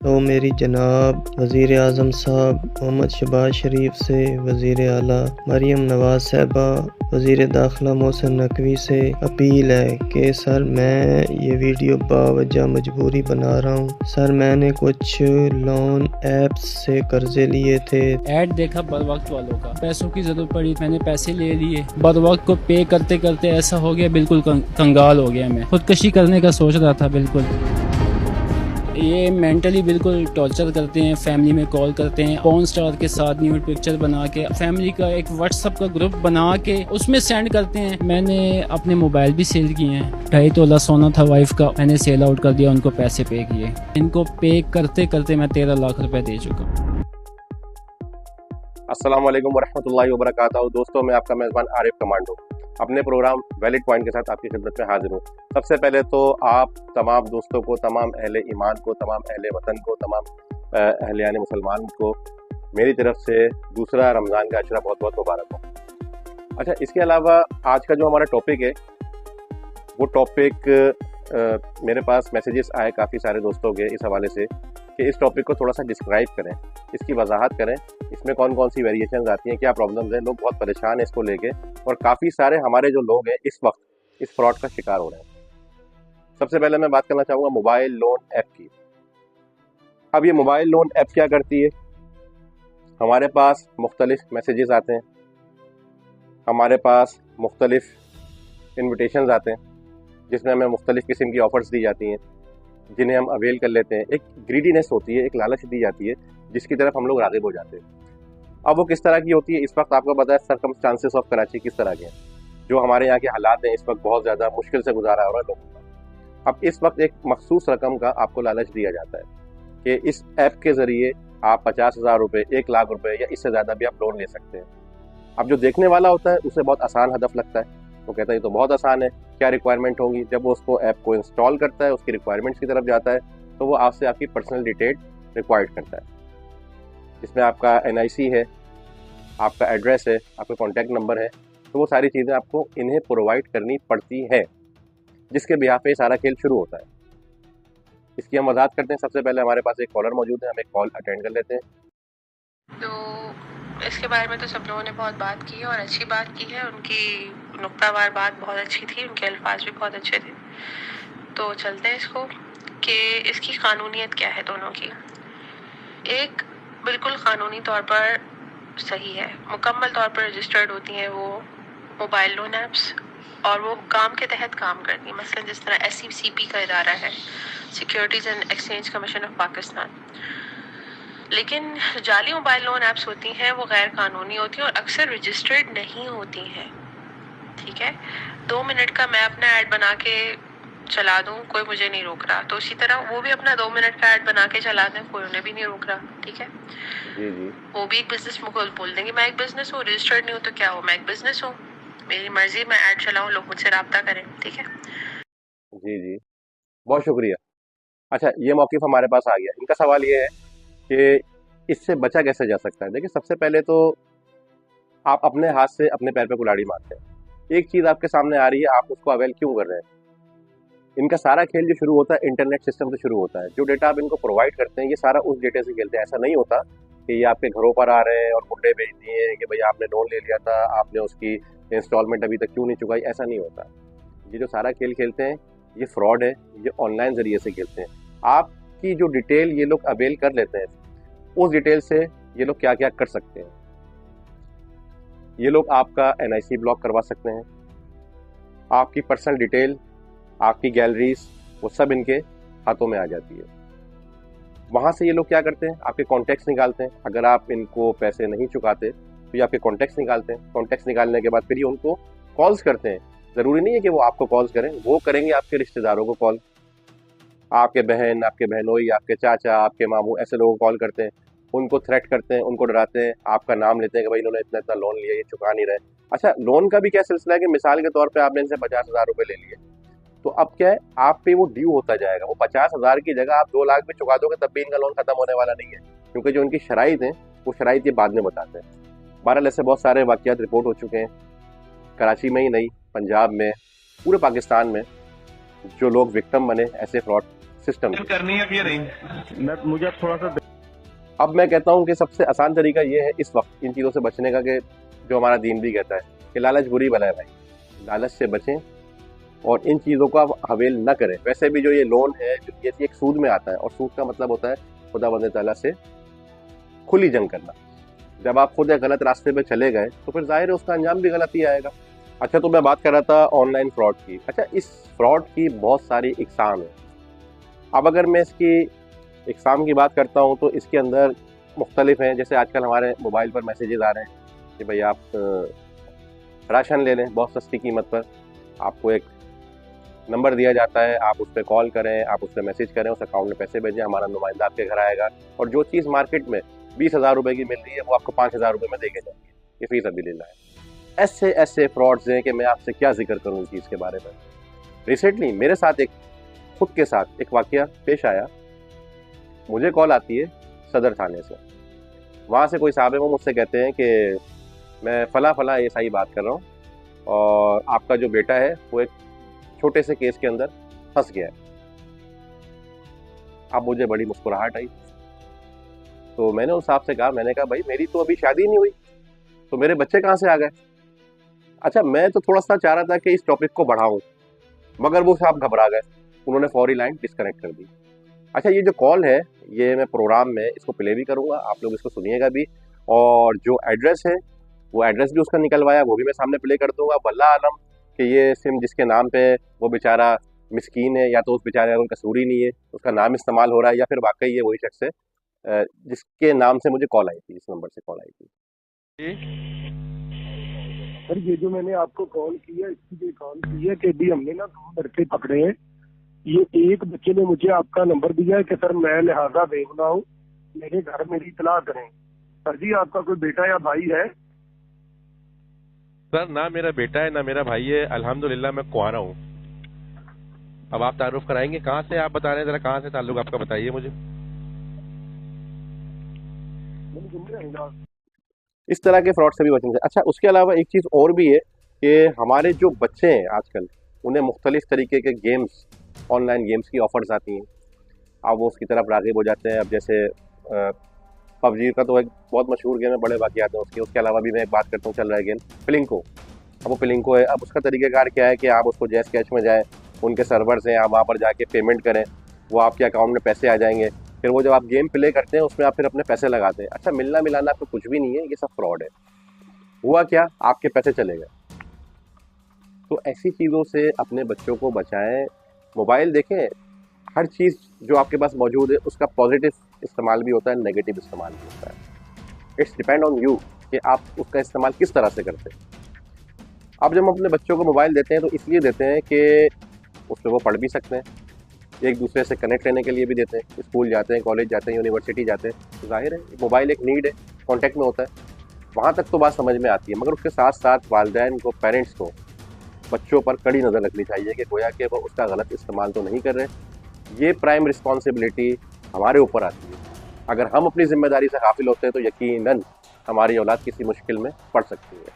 तो मेरी जनाब वज़ीर आज़म साहब मोहम्मद शहबाज शरीफ से, वज़ीर आला मरीम नवाज़ साहिबा, वज़ीर दाखिला मोहसिन नकवी से अपील है कि सर मैं ये वीडियो बावजह मजबूरी बना रहा हूँ। सर मैंने कुछ लोन ऐप्स से कर्जे लिए थे। ऐड देखा बर वक्त वालों का, पैसों की जरूरत पड़ी, मैंने पैसे ले लिए, बर वक्त को पे करते करते ऐसा हो गया, बिल्कुल कंगाल हो गया। मैं खुदकशी करने का सोच रहा था। बिल्कुल ये मेंटली बिल्कुल टॉर्चर करते हैं। फैमिली में कॉल करते हैं, पॉर्न स्टार के साथ न्यूड पिक्चर बना के, फैमिली का एक व्हाट्सएप का ग्रुप बना के उसमें सेंड करते हैं। मैंने अपने मोबाइल भी सेल किए हैं। 2.5 तोला सोना था वाइफ का, मैंने सेल आउट कर दिया, उनको पैसे पे किए। इनको पे करते करते मैं 13 लाख रुपए दे चुका हूँ। अस्सलाम वालेकुम वरहमतुल्लाहि वबरकातुहू। दोस्तों, मैं आपका मेज़बान आरिफ कमांडो अपने प्रोग्राम वैलिड पॉइंट के साथ आपकी खिदमत में हाजिर हूँ। सबसे पहले तो आप तमाम दोस्तों को, तमाम अहले ईमान को, तमाम अहले वतन को, तमाम अहलियान मुसलमान को मेरी तरफ से दूसरा रमज़ान का अशरा बहुत बहुत मुबारक हो। अच्छा, इसके अलावा आज का जो हमारा टॉपिक है वो टॉपिक मेरे पास मैसेजेस आए काफ़ी सारे दोस्तों के इस हवाले से कि इस टॉपिक को थोड़ा सा डिस्क्राइब करें, इसकी वजाहत करें, इसमें कौन कौन सी वेरिएशंस आती हैं, क्या प्रॉब्लम्स हैं। लोग बहुत परेशान हैं इसको लेके और काफ़ी सारे हमारे जो लोग हैं इस वक्त इस फ्रॉड का शिकार हो रहे हैं। सबसे पहले मैं बात करना चाहूँगा मोबाइल लोन ऐप की। अब ये मोबाइल लोन ऐप क्या करती है? हमारे पास मुख्तलिफ मैसेजेस आते हैं, हमारे पास मुख्तलिफ इन्विटेशंस आते हैं जिसमें हमें मुख्तलिफ किस्म की ऑफ़र्स दी जाती हैं जिन्हें हम अवेल कर लेते हैं। एक ग्रीडीनेस होती है, एक लालच दी जाती है जिसकी तरफ हम लोग राग़िब हो जाते हैं। अब वो किस तरह की होती है, इस वक्त आपको पता है सर्कमस्टांसेस ऑफ कराची किस तरह के हैं। जो हमारे यहाँ के हालात हैं इस वक्त बहुत ज़्यादा मुश्किल से गुजारा हो रहा है लोगों का। अब इस वक्त एक मखसूस रकम का आपको लालच दिया जाता है कि इस ऐप के ज़रिए आप 50,000 रुपये, 1 लाख रुपये या इससे ज़्यादा भी आप लोन ले सकते हैं। अब जो देखने वाला होता है उसे बहुत आसान हदफ लगता है, वो कहता है ये तो बहुत आसान है, क्या रिक्वायरमेंट होगी। जब वो उसको ऐप को इंस्टॉल करता है, उसकी रिक्वायरमेंट्स की तरफ जाता है तो वो आपसे आपकी पर्सनल डिटेल रिक्वायर्ड करता है, जिसमें आपका NIC है, आपका एड्रेस है, आपका कॉन्टैक्ट नंबर है। तो वो सारी चीज़ें आपको इन्हें प्रोवाइड करनी पड़ती है, जिसके बिहाफ पे सारा खेल शुरू होता है। इसकी हम वजाहत करते हैं। सबसे पहले हमारे पास एक कॉलर मौजूद है, हम एक कॉल अटेंड कर लेते हैं। तो इसके बारे में तो सब लोगों ने बहुत बात की है और अच्छी बात की है। उनकी नुक्तावार बात बहुत अच्छी थी, उनके अल्फाज भी बहुत अच्छे थे। तो चलते हैं इसको कि इसकी कानूनियत क्या है दोनों की। एक बिल्कुल कानूनी तौर पर सही है, मुकम्मल तौर पर रजिस्टर्ड होती हैं वो मोबाइल लोन ऐप्स और वो काम के तहत काम करती हैं। मसलन जिस तरह SECP का इदारा है, securities and exchange commission of Pakistan. लेकिन जाली मोबाइल लोन ऐप्स होती हैं वो गैर कानूनी होती हैं और अक्सर रजिस्टर्ड नहीं होती हैं। ठीक है, 2 मिनट का मैं अपना ऐड बना के चला दूं, कोई मुझे नहीं रोक रहा, तो इसी तरह वो भी अपना 2 मिनट का ऐड बना के चला दें, कोई उन्हें भी नहीं रोक रहा। ठीक है, जी। वो भी एक बिजनेस में बोल देंगे मैं एक बिजनेस हूँ, रजिस्टर्ड नहीं हूँ तो क्या हो, मैं एक बिजनेस हूँ, मेरी मर्जी, मैं ऐड चलाऊँ, लोग मुझसे रब्ता करें। ठीक है जी, बहुत शुक्रिया। अच्छा, ये मौक़िफ़ हमारे पास आ गया। इनका सवाल ये है कि इससे बचा कैसे जा सकता है। देखिए, सबसे पहले तो आप अपने हाथ से अपने पैर पे कुल्हाड़ी मारते हैं। एक चीज़ आपके सामने आ रही है, आप उसको अवेल क्यों कर रहे हैं? इनका सारा खेल जो शुरू होता है इंटरनेट सिस्टम से शुरू होता है। जो डेटा आप इनको प्रोवाइड करते हैं ये सारा उस डेटा से खेलते हैं। ऐसा नहीं होता कि ये आपके घरों पर आ रहे हैं और मुंडे भेज दिए कि भाई आपने लोन ले लिया था, आपने उसकी इंस्टॉलमेंट अभी तक क्यों नहीं चुकाई। ऐसा नहीं होता। ये जो सारा खेल खेलते हैं ये फ्रॉड है, ये ऑनलाइन ज़रिए से खेलते हैं। आपकी जो डिटेल ये लोग अवेल कर लेते हैं, उस डिटेल से ये लोग क्या क्या कर सकते हैं। ये लोग आपका NIC ब्लॉक करवा सकते हैं, आपकी पर्सनल डिटेल, आपकी गैलरीज, वो सब इनके हाथों में आ जाती है। वहाँ से ये लोग क्या करते हैं, आपके कॉन्टैक्ट्स निकालते हैं। अगर आप इनको पैसे नहीं चुकाते तो ये आपके कॉन्टैक्ट्स निकालते हैं। कॉन्टैक्ट्स निकालने के बाद फिर ये उनको कॉल्स करते हैं। ज़रूरी नहीं है कि वो आपको कॉल्स करें, वो करेंगे आपके रिश्तेदारों को कॉल, आपके बहन, आपके बहनोई, आपके चाचा, आपके मामू, ऐसे लोगों को कॉल करते हैं, उनको थ्रेट करते हैं, उनको डराते हैं, आपका नाम लेते हैं कि भाई इन्होंने इतना इतना लोन लिया, ये चुका नहीं रहे। अच्छा, लोन का भी क्या सिलसिला है कि मिसाल के तौर पे आपने इनसे 50,000 रुपये ले लिए, तो अब क्या है, आप पे वो ड्यू होता जाएगा। वो 50,000 की जगह आप 2 लाख भी चुका दोगे तब भी इनका लोन खत्म होने वाला नहीं है, क्योंकि जो उनकी शराइत हैं वो शराइत ये बाद में बताते हैं। बहरहाल ऐसे बहुत सारे वाक़यात रिपोर्ट हो चुके हैं, कराची में ही नहीं, पंजाब में, पूरे पाकिस्तान में जो लोग विक्टिम बने ऐसे फ्रॉड सिस्टम की। करनी है कि नहीं, मैं मुझे थोड़ा सा अब मैं कहता हूँ कि सबसे आसान तरीका ये है इस वक्त इन चीज़ों से बचने का, कि जो हमारा दीन भी कहता है कि लालच बुरी बला है भाई, लालच से बचें और इन चीज़ों को आप हवेल न करें। वैसे भी जो ये लोन है ये एक सूद में आता है, और सूद का मतलब होता है खुदावंद ताला से खुली जंग करना। जब आप खुद एक गलत रास्ते पे चले गए तो फिर जाहिर है उसका अंजाम भी गलत ही आएगा। अच्छा, तो मैं बात कर रहा था ऑनलाइन फ्रॉड की। अच्छा, इस फ्रॉड की बहुत सारी इकसाम है। अब अगर मैं इसकी इकसाम की बात करता हूँ तो इसके अंदर मुख्तलिफ हैं। जैसे आजकल हमारे मोबाइल पर मैसेजेस आ रहे हैं कि भाई आप राशन ले लें बहुत सस्ती कीमत पर। आपको एक नंबर दिया जाता है, आप उस पर कॉल करें, आप उस पर मैसेज करें, उस अकाउंट में पैसे भेजें, हमारा नुमाइंदा आपके घर आएगा और जो चीज़ मार्केट में 20,000 रुपये की मिल रही है वो आपको 5,000 रुपये में दे के जाएंगे। ये फीस अभी ले है। ऐसे ऐसे फ्रॉड्स हैं कि मैं आपसे क्या जिक्र करूँ इस चीज़ के बारे में। रिसेंटली मेरे साथ खुद के साथ एक वाकया पेश आया। मुझे कॉल आती है सदर थाने से। वहाँ से कोई साहब है, वो मुझसे कहते हैं कि मैं फ़ला एएसआई बात कर रहा हूँ और आपका जो बेटा है वो एक छोटे से केस के अंदर फंस गया है। अब मुझे बड़ी मुस्कुराहट आई तो मैंने उस साहब से कहा, मैंने कहा भाई मेरी तो अभी शादी नहीं हुई, तो मेरे बच्चे कहाँ से आ गए? अच्छा, मैं तो थोड़ा सा चाह रहा था कि इस टॉपिक को बढ़ाऊं, मगर वो साहब घबरा गए, उन्होंने फौरी लाइन डिस्कनेक्ट कर दी। अच्छा, ये जो कॉल है ये मैं प्रोग्राम में इसको प्ले भी करूंगा, आप लोग इसको सुनिएगा भी, और जो एड्रेस है वो एड्रेस भी उसका निकलवाया वो भी मैं सामने प्ले कर दूंगा। वल्लाह आलम कि ये सिम जिसके नाम पे वो बेचारा मिस्कीन है, या तो उस बेचारे का कोई कसूर ही नहीं है, उसका नाम इस्तेमाल हो रहा है, या फिर वाकई ये वही शख्स है जिसके नाम से मुझे कॉल आई थी, इस नंबर से कॉल आई थी। सर ये जो मैंने आपको कॉल किया इसलिए कॉल की है कि अभी हमने ना 2 लड़के पकड़े हैं। ये एक बच्चे ने मुझे आपका नंबर दिया है कि सर मैं लिहाजा बेगुना हूँ, मेरे घर मेरी इतला करें। सर जी आपका कोई बेटा या भाई है? सर ना मेरा बेटा है ना मेरा भाई है, अल्हम्दुलिल्लाह मैं कुंवारा हूँ। अब आप तारुफ कराएंगे, कहाँ से आप बता रहे हैं, जरा कहाँ से ताल्लुक आपका बताइए मुझे। इस तरह के फ्रॉड से भी बचने से। अच्छा, उसके अलावा एक चीज़ और भी है कि हमारे जो बच्चे हैं आजकल उन्हें मुख्तलिफ तरीके के गेम्स, ऑनलाइन गेम्स की ऑफर्स आती हैं, अब वो उसकी तरफ राग़िब हो जाते हैं। अब जैसे पबजी का तो एक बहुत मशहूर गेम है, बड़े वाक़यात हैं उसके। उसके अलावा भी मैं एक बात करता हूँ, चल रहा है गेम पिलिंको। अब वो पिलिंको है, अब उसका तरीक़ाकार क्या है कि आप उसको जैज़ कैश में जाएँ, उनके सर्वर्स हैं, आप वहाँ पर जाके पेमेंट करें, वो आपके अकाउंट में पैसे आ जाएंगे। फिर वो जब आप गेम प्ले करते हैं उसमें आप फिर अपने पैसे लगाते हैं। अच्छा, मिलना मिलाना आपको कुछ भी नहीं है, ये सब फ्रॉड है। हुआ क्या, आपके पैसे चले गए। तो ऐसी चीज़ों से अपने बच्चों को बचाएं। मोबाइल देखें, हर चीज़ जो आपके पास मौजूद है उसका पॉजिटिव इस्तेमाल भी होता है, नेगेटिव इस्तेमाल भी होता है। इट्स डिपेंड ऑन यू कि आप उसका इस्तेमाल किस तरह से करते हैं। अब जब हम अपने बच्चों को मोबाइल देते हैं तो इसलिए देते हैं कि उस पर वो पढ़ भी सकते हैं, एक दूसरे से कनेक्ट रहने के लिए भी देते हैं। स्कूल जाते हैं, कॉलेज जाते हैं, यूनिवर्सिटी जाते हैं, तो जाहिर है मोबाइल एक नीड है, कॉन्टैक्ट में होता है, वहाँ तक तो बात समझ में आती है। मगर उसके साथ साथ वालिदैन को, पेरेंट्स को बच्चों पर कड़ी नज़र रखनी चाहिए कि गोया कि वो उसका गलत इस्तेमाल तो नहीं कर रहे। ये प्राइम रिस्पॉन्सिबिलिटी हमारे ऊपर आती है। अगर हम अपनी जिम्मेदारी से गाफिल होते हैं तो यकीनन हमारी औलाद किसी मुश्किल में पड़ सकती है।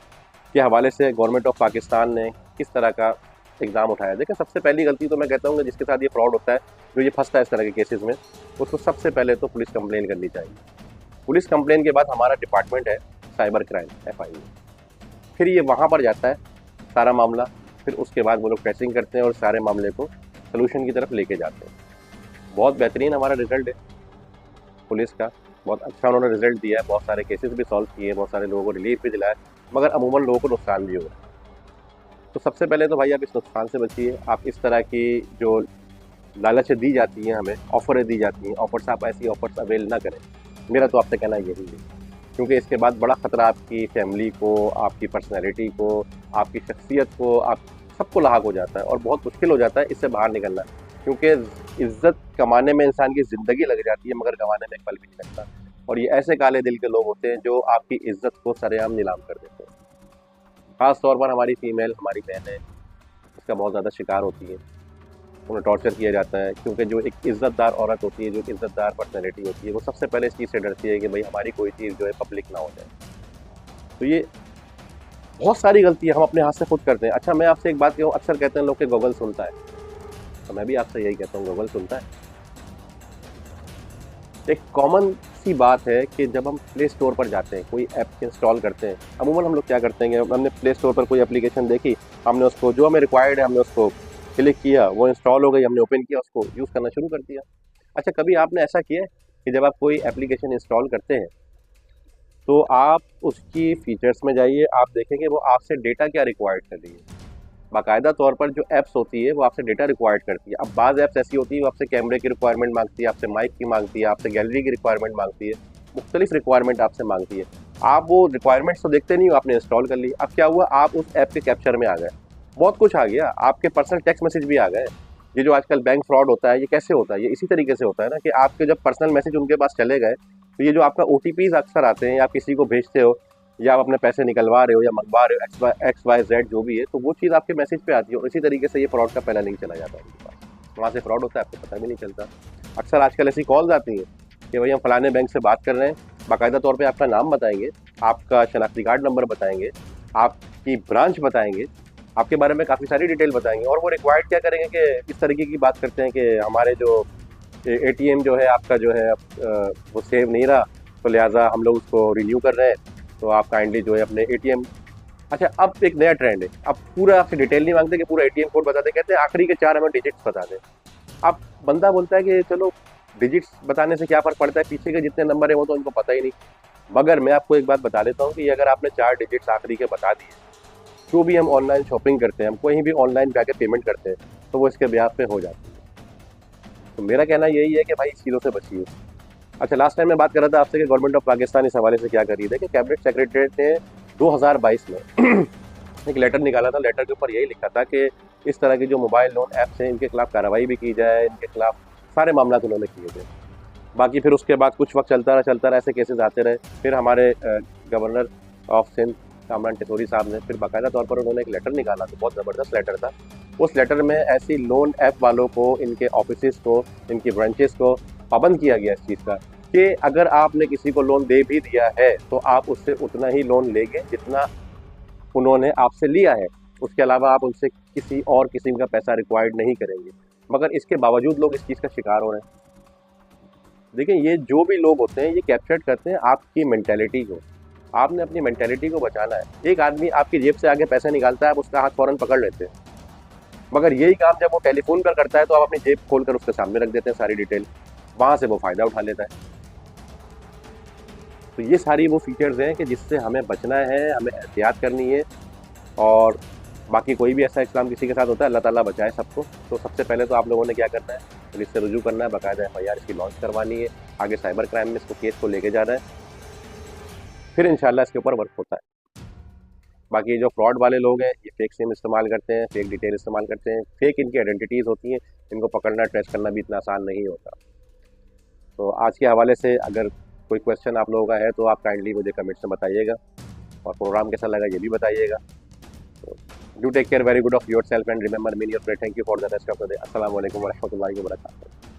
के हवाले से गवर्नमेंट ऑफ पाकिस्तान ने किस तरह का इक़दाम उठाया। देखिए, सबसे पहली गलती तो मैं कहता हूँ कि जिसके साथ ये फ्रॉड होता है, जो ये फंसता है इस तरह के केसेस में, उसको सबसे पहले तो पुलिस कंप्लेन करनी चाहिए। पुलिस कंप्लेन के बाद हमारा डिपार्टमेंट है साइबर क्राइम FIU, फिर ये वहाँ पर जाता है सारा मामला, फिर उसके बाद वो लोग ट्रेसिंग करते हैं और सारे मामले को सलूशन की तरफ लेके जाते हैं। बहुत बेहतरीन हमारा रिज़ल्ट है पुलिस का, बहुत अच्छा उन्होंने रिज़ल्ट दिया है, बहुत सारे केसेस भी सॉल्व किए, बहुत सारे लोगों को रिलीफ भी दिलाया, मगर अमूमन लोगों को नुकसान भी हुआ। तो सबसे पहले तो भाई आप इस नुकसान से बचिए। आप इस तरह की जो लालचें दी जाती हैं, हमें ऑफ़रें दी जाती हैं, ऑफ़र्स, आप ऐसी ऑफ़र्स अवेल ना करें। मेरा तो आपसे कहना यही है, क्योंकि इसके बाद बड़ा ख़तरा आपकी फैमिली को, आपकी पर्सनैलिटी को, आपकी शख्सियत को, आप सबको लाहक हो जाता है और बहुत मुश्किल हो जाता है इससे बाहर निकलना। क्योंकि इज़्ज़त कमाने में इंसान की ज़िंदगी लग जाती है, मगर गंवाने में एक पल भी नहीं लगता। और ये ऐसे काले दिल के लोग होते हैं जो आपकी इज़्ज़त को सरेआम नीलाम कर देते हैं। ख़ास तौर पर हमारी फ़ीमेल, हमारी बहनें इसका बहुत ज़्यादा शिकार होती हैं, उन्हें टॉर्चर किया जाता है। क्योंकि जो एक इज़्ज़तदार औरत होती है, जो इज़्ज़तदार पर्सनैलिटी होती है, वो सबसे पहले इस चीज़ से डरती है कि भाई हमारी कोई चीज़ जो है पब्लिक ना हो जाए। तो ये बहुत सारी गलतियाँ हम अपने हाथ से खुद करते हैं। अच्छा, मैं आपसे एक बात कहूँ, अक्सर कहते हैं लोग कि गूगल सुनता है, तो मैं भी आपसे यही कहता हूँ, गूगल सुनता है। एक कॉमन सी बात है कि जब हम प्ले स्टोर पर जाते हैं, कोई ऐप इंस्टॉल करते हैं, अमूमन हम लोग क्या करते हैं, हमने प्ले स्टोर पर कोई एप्लीकेशन देखी, हमने उसको जो हमें रिक्वायर्ड है हमने उसको क्लिक किया, वो इंस्टॉल हो गई, हमने ओपन किया, उसको यूज़ करना शुरू कर दिया। अच्छा, कभी आपने ऐसा किया है कि जब आप कोई एप्लीकेशन इंस्टॉल करते हैं तो आप उसकी फीचर्स में जाइए, आप देखेंगे वो आपसे डेटा क्या रिक्वायर्ड कर रही है। बाकायदा तौर पर जो ऐप्स होती है वो आपसे डेटा रिक्वायर्ड करती है। अब बाज़ ऐप्स ऐसी होती है वो आपसे कैमरे की रिक्वायरमेंट मांगती है, आपसे माइक की मांगती है, आपसे गैलरी की रिक्वायरमेंट मांगती है, मुख्तलिफ रिक्वायरमेंट आपसे मांगती है। आप वो रिक्वायरमेंट्स तो देखते नहीं हो, आपने इंस्टॉल कर ली। अब क्या हुआ, आप उस ऐप के कैप्चर में आ गए, बहुत कुछ आ गया, आपके पर्सनल टेक्स्ट मैसेज भी आ गए। ये जो आजकल बैंक फ्रॉड होता है, ये कैसे होता है, ये इसी तरीके से होता है ना कि आपके जब पर्सनल मैसेज उनके पास चले गए तो ये जो आपका OTPs अक्सर आते हैं, या आप किसी को भेजते हो या आप अपने पैसे निकलवा रहे हो या मंगवा रहे हो, XYZ जो भी है, तो वो चीज़ आपके मैसेज पे आती है और इसी तरीके से ये फ्रॉड का पहला लिंक चला जाता है उनके पास। वहाँ से फ्रॉड होता है, आपको पता भी नहीं चलता। अक्सर आजकल ऐसी कॉल्स आती हैं कि भाई हम फलाने बैंक से बात कर रहे हैं, बाकायदा तौर पे आपका नाम बताएंगे, आपका शनाख्ती कार्ड नंबर बताएंगे, आपकी ब्रांच बताएंगे, आपके बारे में काफ़ी सारी डिटेल बताएंगे, और वो रिक्वायर्ड क्या करेंगे कि इस तरीके की बात करते हैं कि हमारे जो ATM जो है आपका जो है वो सेव नहीं रहा, तो लिहाजा हम लोग उसको रिन्यू कर रहे हैं, तो आप काइंडली जो है अपने ATM। अच्छा, अब एक नया ट्रेंड है, अब पूरा आपसे डिटेल नहीं मांगते कि पूरा ATM कोड बता दे, कहते हैं आखिरी के 4 हमें डिजिट्स बता दें। अब बंदा बोलता है कि चलो डिजिट्स बताने से क्या फ़र्क पड़ता है, पीछे के जितने नंबर है वो तो उनको पता ही नहीं। मगर मैं आपको एक बात बता देता हूँ कि अगर आपने 4 डिजिट्स आखिरी के बता दिए, जो भी हम ऑनलाइन शॉपिंग करते हैं, हम कहीं भी ऑनलाइन जाके पेमेंट करते हैं, तो वो इसके ब्याज पे हो जाती है। तो मेरा कहना यही है कि भाई इस चीज़ों से बचिए। अच्छा, लास्ट टाइम मैं बात कर रहा था आपसे कि गवर्नमेंट ऑफ पाकिस्तान इस हवाले से क्या कर रही है कि कैबिनेट सेक्रेटरीट ने 2022 में एक लेटर निकाला था। लेटर के ऊपर यही लिखा था कि इस तरह की जो मोबाइल लोन ऐप्स हैं इनके खिलाफ कार्रवाई भी की जाए, इनके खिलाफ सारे मामला उन्होंने किए थे। बाकी फिर उसके बाद कुछ वक्त चलता रहा, ऐसे केसेस आते रहे। फिर हमारे गवर्नर ऑफ सिंध कामरान टेटोरी साहब ने फिर बाकायदा तौर पर उन्होंने एक लेटर निकाला, तो बहुत ज़बरदस्त लेटर था। उस लेटर में ऐसी लोन ऐप वालों को, इनके ऑफिस को, इनकी ब्रांचेस को पाबंद किया गया इस चीज़ का कि अगर आपने किसी को लोन दे भी दिया है तो आप उससे उतना ही लोन लेंगे जितना उन्होंने आपसे लिया है, उसके अलावा आप उनसे किसी और किस्म का पैसा रिक्वायर्ड नहीं करेंगे। मगर इसके बावजूद लोग इस चीज़ का शिकार हो रहे हैं। देखिए, ये जो भी लोग होते हैं ये कैप्चर करते हैं आपकी मेंटेलिटी को। आपने अपनी मेंटेलिटी को बचाना है। एक आदमी आपकी जेब से आगे पैसे निकालता है, आप उसका हाथ फ़ौरन पकड़ लेते हैं, मगर यही काम जब वो टेलीफोन पर करता है तो आप अपनी जेब खोल कर उसके सामने रख देते हैं सारी डिटेल, वहाँ से वो फ़ायदा उठा लेता है। तो ये सारी वो फीचर्स हैं कि जिससे हमें बचना है, हमें एहतियात करनी है। और बाकी कोई भी ऐसा इस्लाम किसी के साथ होता है, अल्लाह ताला बचाए सबको। तो सबसे पहले तो आप लोगों ने क्या करना है, पुलिस से रुजू करना है, बाकायदा FIR इसकी लॉन्च करवानी है, आगे साइबर क्राइम में इसको केस को लेके जाना है, फिर इंशाल्लाह इसके ऊपर वर्क होता है। बाकी जो फ्रॉड वाले लोग हैं ये फेक सिम इस्तेमाल करते हैं, फेक डिटेल इस्तेमाल करते हैं, फेक इनकी आइडेंटिटीज़ होती हैं, इनको पकड़ना ट्रेस करना भी इतना आसान नहीं होता। तो आज के हवाले से अगर कोई क्वेश्चन आप लोगों का है तो आप काइंडली मुझे कमेंट्स में बताइएगा, और प्रोग्राम कैसा लगा ये भी बताइएगा। तो do take care, very good of yourself and remember me in your prayer. Thank you for the rest of the day. अस्सलाम वालेकुम व रहमतुल्लाहि व बरकातहू।